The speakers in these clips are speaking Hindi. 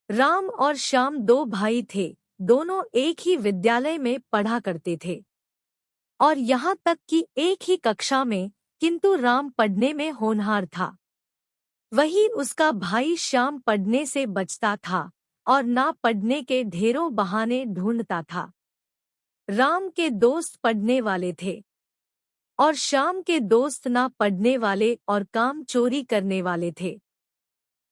राम और श्याम दो भाई थे। दोनों एक ही विद्यालय में पढ़ा करते थे और यहाँ तक कि एक ही कक्षा में, किंतु राम पढ़ने में होनहार था। वही उसका भाई श्याम पढ़ने से बचता था और ना पढ़ने के ढेरों बहाने ढूंढता था। राम के दोस्त पढ़ने वाले थे और श्याम के दोस्त ना पढ़ने वाले और काम चोरी करने वाले थे।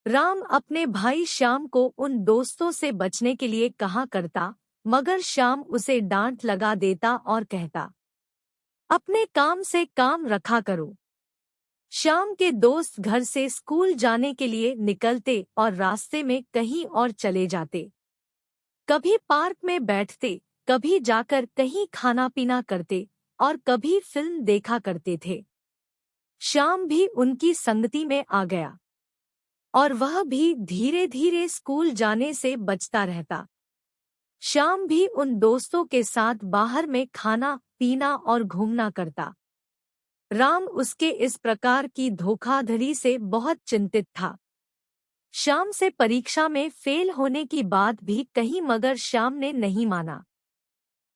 राम अपने भाई श्याम को उन दोस्तों से बचने के लिए कहा करता, मगर श्याम उसे डांट लगा देता और कहता, अपने काम से काम रखा करो। श्याम के दोस्त घर से स्कूल जाने के लिए निकलते और रास्ते में कहीं और चले जाते। कभी पार्क में बैठते, कभी जाकर कहीं खाना पीना करते और कभी फिल्म देखा करते थे। श्याम भी उनकी संगति में आ गया और वह भी धीरे धीरे स्कूल जाने से बचता रहता। श्याम भी उन दोस्तों के साथ बाहर में खाना पीना और घूमना करता। राम उसके इस प्रकार की धोखाधड़ी से बहुत चिंतित था। श्याम से परीक्षा में फेल होने की बात भी कही, मगर श्याम ने नहीं माना।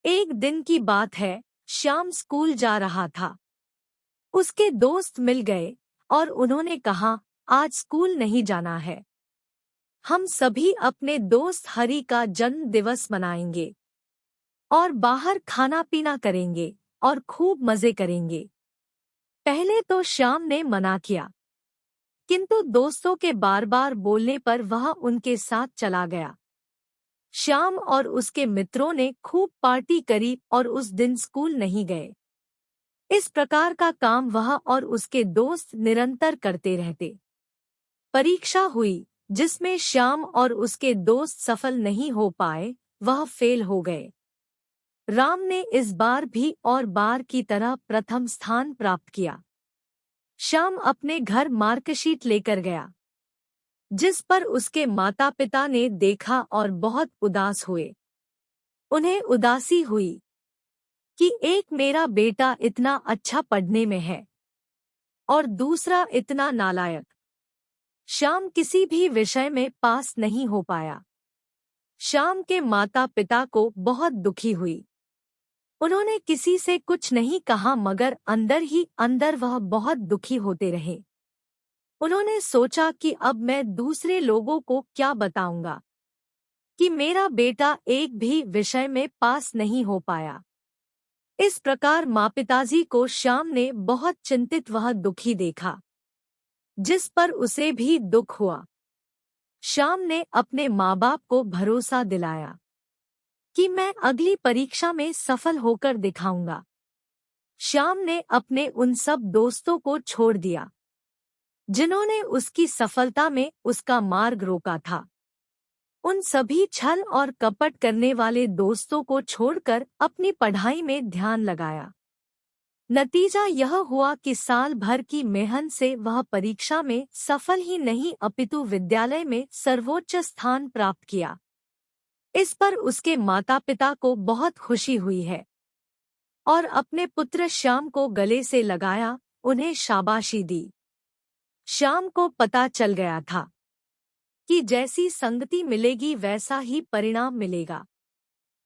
एक दिन की बात है, श्याम स्कूल जा रहा था। उसके दोस्त मिल गए और उन्होंने कहा, आज स्कूल नहीं जाना है। हम सभी अपने दोस्त हरि का जन्म दिवस मनाएंगे और बाहर खाना पीना करेंगे और खूब मजे करेंगे। पहले तो श्याम ने मना किया, किंतु दोस्तों के बार बार बोलने पर वह उनके साथ चला गया। श्याम और उसके मित्रों ने खूब पार्टी करी और उस दिन स्कूल नहीं गए। इस प्रकार का काम वह और उसके दोस्त निरंतर करते रहते। परीक्षा हुई जिसमें श्याम और उसके दोस्त सफल नहीं हो पाए, वह फेल हो गए। राम ने इस बार भी और बार की तरह प्रथम स्थान प्राप्त किया। श्याम अपने घर मार्कशीट लेकर गया, जिस पर उसके माता पिता ने देखा और बहुत उदास हुए। उन्हें उदासी हुई कि एक मेरा बेटा इतना अच्छा पढ़ने में है और दूसरा इतना नालायक। श्याम किसी भी विषय में पास नहीं हो पाया। श्याम के माता पिता को बहुत दुखी हुई। उन्होंने किसी से कुछ नहीं कहा, मगर अंदर ही अंदर वह बहुत दुखी होते रहे। उन्होंने सोचा कि अब मैं दूसरे लोगों को क्या बताऊंगा कि मेरा बेटा एक भी विषय में पास नहीं हो पाया। इस प्रकार माँ पिताजी को श्याम ने बहुत चिंतित वह दुखी देखा, जिस पर उसे भी दुख हुआ। श्याम ने अपने माँ बाप को भरोसा दिलाया कि मैं अगली परीक्षा में सफल होकर दिखाऊंगा। श्याम ने अपने उन सब दोस्तों को छोड़ दिया जिन्होंने उसकी सफलता में उसका मार्ग रोका था। उन सभी छल और कपट करने वाले दोस्तों को छोड़कर अपनी पढ़ाई में ध्यान लगाया। नतीजा यह हुआ कि साल भर की मेहनत से वह परीक्षा में सफल ही नहीं अपितु विद्यालय में सर्वोच्च स्थान प्राप्त किया। इस पर उसके माता पिता को बहुत खुशी हुई है और अपने पुत्र श्याम को गले से लगाया, उन्हें शाबाशी दी। श्याम को पता चल गया था कि जैसी संगति मिलेगी वैसा ही परिणाम मिलेगा।